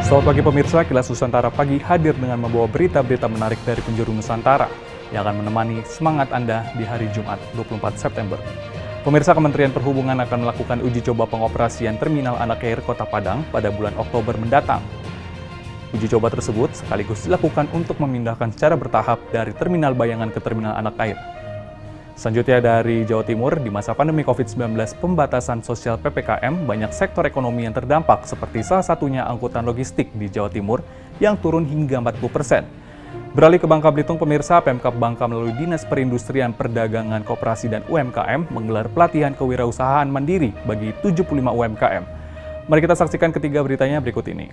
Selamat pagi pemirsa, Kilas Nusantara Pagi hadir dengan membawa berita-berita menarik dari penjuru Nusantara yang akan menemani semangat Anda di hari Jumat 24 September. Pemirsa, Kementerian Perhubungan akan melakukan uji coba pengoperasian Terminal Anak Air Kota Padang pada bulan Oktober mendatang. Uji coba tersebut sekaligus dilakukan untuk memindahkan secara bertahap dari Terminal Bayangan ke Terminal Anak Air. Selanjutnya dari Jawa Timur, di masa pandemi COVID-19 pembatasan sosial PPKM, banyak sektor ekonomi yang terdampak seperti salah satunya angkutan logistik di Jawa Timur yang turun hingga 40%. Beralih ke Bangka Belitung, pemirsa, Pemkab Bangka melalui Dinas Perindustrian, Perdagangan, Koperasi dan UMKM menggelar pelatihan kewirausahaan mandiri bagi 75 UMKM. Mari kita saksikan ketiga beritanya berikut ini.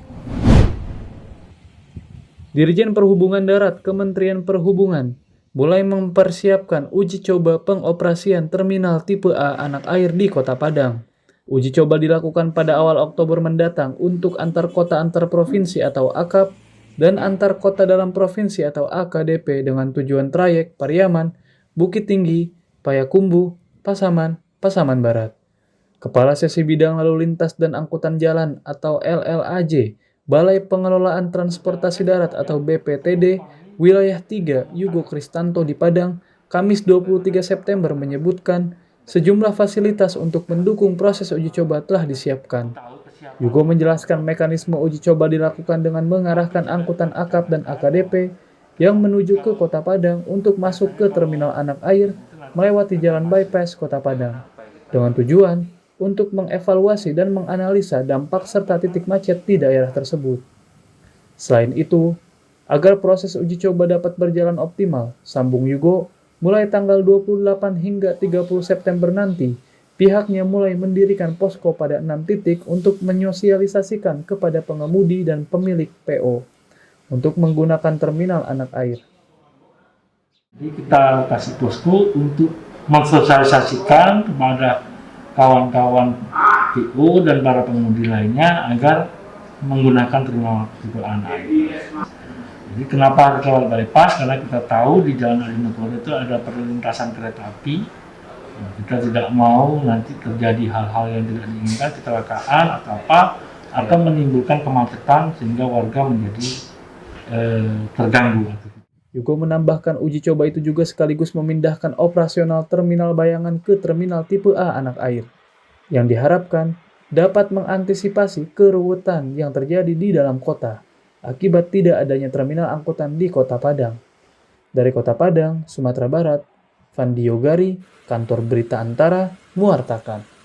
Dirjen Perhubungan Darat Kementerian Perhubungan mulai mempersiapkan uji coba pengoperasian Terminal Tipe A Anak Air di Kota Padang. Uji coba dilakukan pada awal Oktober mendatang untuk antar kota antar provinsi atau AKAP dan antar kota dalam provinsi atau AKDP dengan tujuan trayek Pariaman, Bukit Tinggi, Payakumbuh, Pasaman, Pasaman Barat. Kepala Sesi Bidang Lalu Lintas dan Angkutan Jalan atau LLAJ, Balai Pengelolaan Transportasi Darat atau BPTD, Wilayah 3 Yugo Kristanto di Padang, Kamis 23 September menyebutkan sejumlah fasilitas untuk mendukung proses uji coba telah disiapkan. Yugo menjelaskan mekanisme uji coba dilakukan dengan mengarahkan angkutan AKAP dan AKDP yang menuju ke Kota Padang untuk masuk ke Terminal Anak Air melewati Jalan Bypass Kota Padang, dengan tujuan untuk mengevaluasi dan menganalisa dampak serta titik macet di daerah tersebut. Selain itu, agar proses uji coba dapat berjalan optimal, sambung Yugo, mulai tanggal 28 hingga 30 September nanti, pihaknya mulai mendirikan posko pada 6 titik untuk menyosialisasikan kepada pengemudi dan pemilik PO untuk menggunakan Terminal Anak Air. Jadi kita kasih posko untuk mensosialisasikan kepada kawan-kawan PO dan para pengemudi lainnya agar menggunakan Terminal Tipe Anak Air. Jadi kenapa harus lewat bypass? Karena kita tahu di Jalan Arinegoro itu ada perlintasan kereta api. Kita tidak mau nanti terjadi hal-hal yang tidak diinginkan, kecelakaan atau apa, akan menimbulkan kemacetan sehingga warga menjadi terganggu. Yugo menambahkan uji coba itu juga sekaligus memindahkan operasional Terminal Bayangan ke Terminal Tipe A Anak Air, yang diharapkan dapat mengantisipasi keruwetan yang terjadi di dalam kota akibat tidak adanya terminal angkutan di Kota Padang. Dari Kota Padang, Sumatera Barat, Fandi Yogari, Kantor Berita Antara, mewartakan.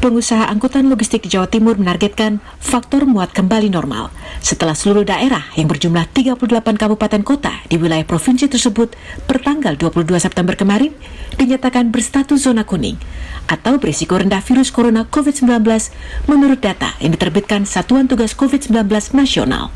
Pengusaha angkutan logistik di Jawa Timur menargetkan faktor muat kembali normal setelah seluruh daerah yang berjumlah 38 kabupaten kota di wilayah provinsi tersebut pertanggal 22 September kemarin dinyatakan berstatus zona kuning atau berisiko rendah virus corona COVID-19 menurut data yang diterbitkan Satuan Tugas COVID-19 Nasional.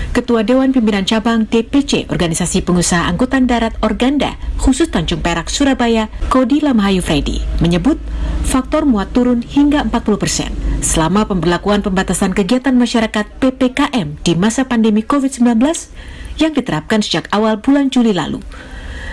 Ketua Dewan Pimpinan Cabang DPC Organisasi Pengusaha Angkutan Darat Organda khusus Tanjung Perak, Surabaya, Kodi Lamahayu Freddy menyebut faktor muat turun hingga 40% selama pemberlakuan pembatasan kegiatan masyarakat PPKM di masa pandemi COVID-19 yang diterapkan sejak awal bulan Juli lalu.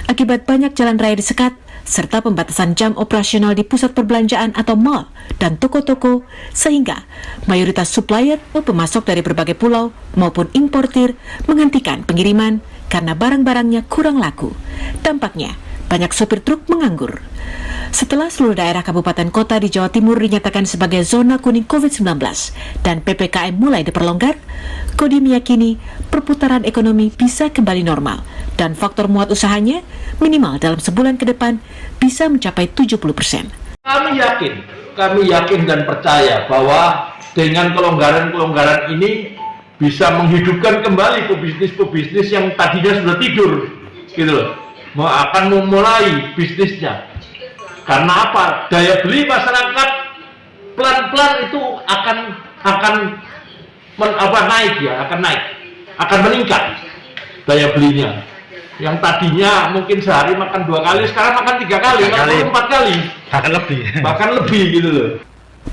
Akibat banyak jalan raya disekat, serta pembatasan jam operasional di pusat perbelanjaan atau mall dan toko-toko, sehingga mayoritas supplier atau pemasok dari berbagai pulau maupun importir menghentikan pengiriman karena barang-barangnya kurang laku. Dampaknya, banyak sopir truk menganggur. Setelah seluruh daerah kabupaten kota di Jawa Timur dinyatakan sebagai zona kuning COVID-19 dan PPKM mulai diperlonggar, Kodi meyakini perputaran ekonomi bisa kembali normal dan faktor muat usahanya minimal dalam sebulan ke depan bisa mencapai 70%. Kami yakin dan percaya bahwa dengan kelonggaran-kelonggaran ini bisa menghidupkan kembali pebisnis-pebisnis yang tadinya sudah tidur, gitu loh. Akan memulai bisnisnya. Karena apa? Daya beli masyarakat pelan-pelan itu akan meningkat daya belinya. Yang tadinya mungkin sehari makan 2 kali, sekarang makan 3 kali, 4 kali, bahkan lebih gitu loh.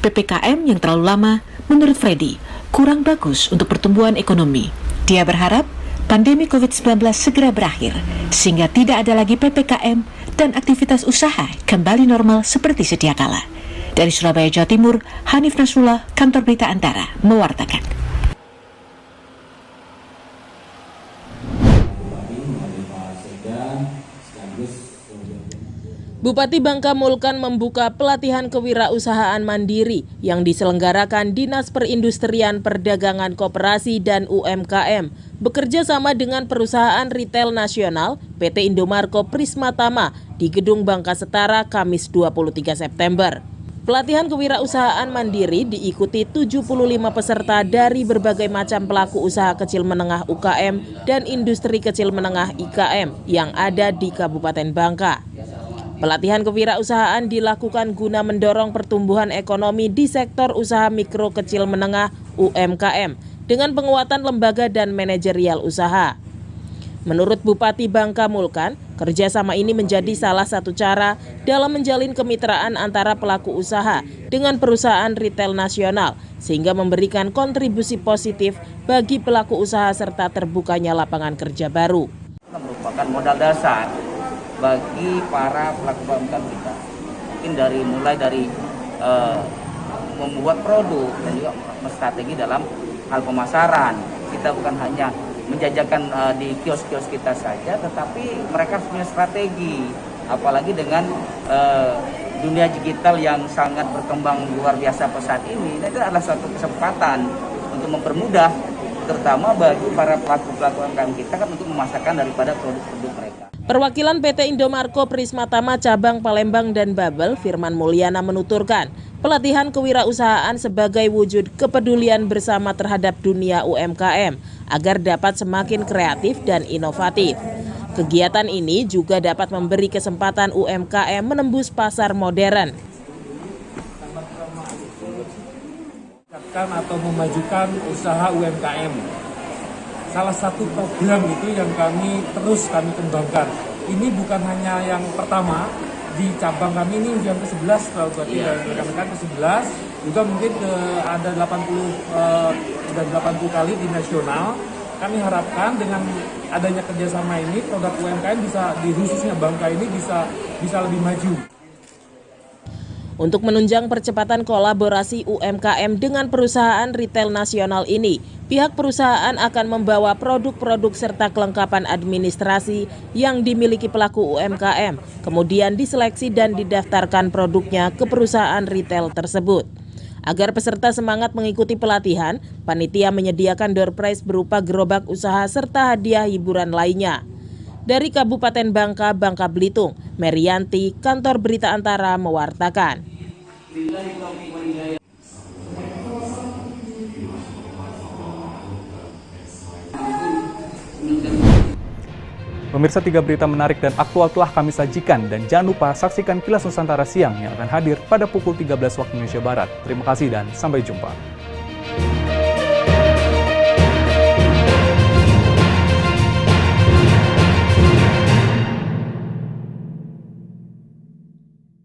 PPKM yang terlalu lama, menurut Freddy, kurang bagus untuk pertumbuhan ekonomi. Dia berharap pandemi COVID-19 segera berakhir, sehingga tidak ada lagi PPKM dan aktivitas usaha kembali normal seperti sedia kala. Dari Surabaya, Jawa Timur, Hanif Nasrullah, Kantor Berita Antara, mewartakan. Bupati Bangka Mulkan membuka pelatihan kewirausahaan mandiri yang diselenggarakan Dinas Perindustrian Perdagangan Koperasi dan UMKM bekerja sama dengan perusahaan retail nasional PT Indomarko Prismatama di Gedung Bangka Setara Kamis 23 September. Pelatihan kewirausahaan mandiri diikuti 75 peserta dari berbagai macam pelaku usaha kecil menengah UKM dan industri kecil menengah IKM yang ada di Kabupaten Bangka. Pelatihan kewirausahaan dilakukan guna mendorong pertumbuhan ekonomi di sektor usaha mikro kecil menengah UMKM dengan penguatan lembaga dan manajerial usaha. Menurut Bupati Bangka Mulkan, kerjasama ini menjadi salah satu cara dalam menjalin kemitraan antara pelaku usaha dengan perusahaan retail nasional sehingga memberikan kontribusi positif bagi pelaku usaha serta terbukanya lapangan kerja baru. Merupakan modal dasar bagi para pelaku UMKM kita, mungkin mulai dari membuat produk dan juga strategi dalam hal pemasaran. Kita bukan hanya menjajakan di kios-kios kita saja, tetapi mereka harus punya strategi, apalagi dengan dunia digital yang sangat berkembang luar biasa saat ini. Nah, itu adalah suatu kesempatan untuk mempermudah, terutama bagi para pelaku-pelaku UMKM kita kan untuk memasarkan daripada produk-produk mereka. Perwakilan PT Indomarko Prismatama Cabang Palembang dan Babel, Firman Mulyana menuturkan, pelatihan kewirausahaan sebagai wujud kepedulian bersama terhadap dunia UMKM agar dapat semakin kreatif dan inovatif. Kegiatan ini juga dapat memberi kesempatan UMKM menembus pasar modern. Atau memajukan usaha UMKM. Salah satu program itu yang kami kembangkan. Ini bukan hanya yang pertama di cabang kami, ini yang ke-11 kalau berarti rekan-rekan ke-11, juga mungkin ada 80 kali di nasional. Kami harapkan dengan adanya kerjasama ini produk UMKM bisa di khususnya Bangka ini bisa lebih maju. Untuk menunjang percepatan kolaborasi UMKM dengan perusahaan retail nasional ini, pihak perusahaan akan membawa produk-produk serta kelengkapan administrasi yang dimiliki pelaku UMKM, kemudian diseleksi dan didaftarkan produknya ke perusahaan retail tersebut. Agar peserta semangat mengikuti pelatihan, panitia menyediakan door prize berupa gerobak usaha serta hadiah hiburan lainnya. Dari Kabupaten Bangka, Bangka Belitung, Merianti, Kantor Berita Antara mewartakan. Pemirsa, 3 berita menarik dan aktual telah kami sajikan, dan jangan lupa saksikan Kilas Nusantara Siang yang akan hadir pada pukul 13 waktu Indonesia Barat. Terima kasih dan sampai jumpa.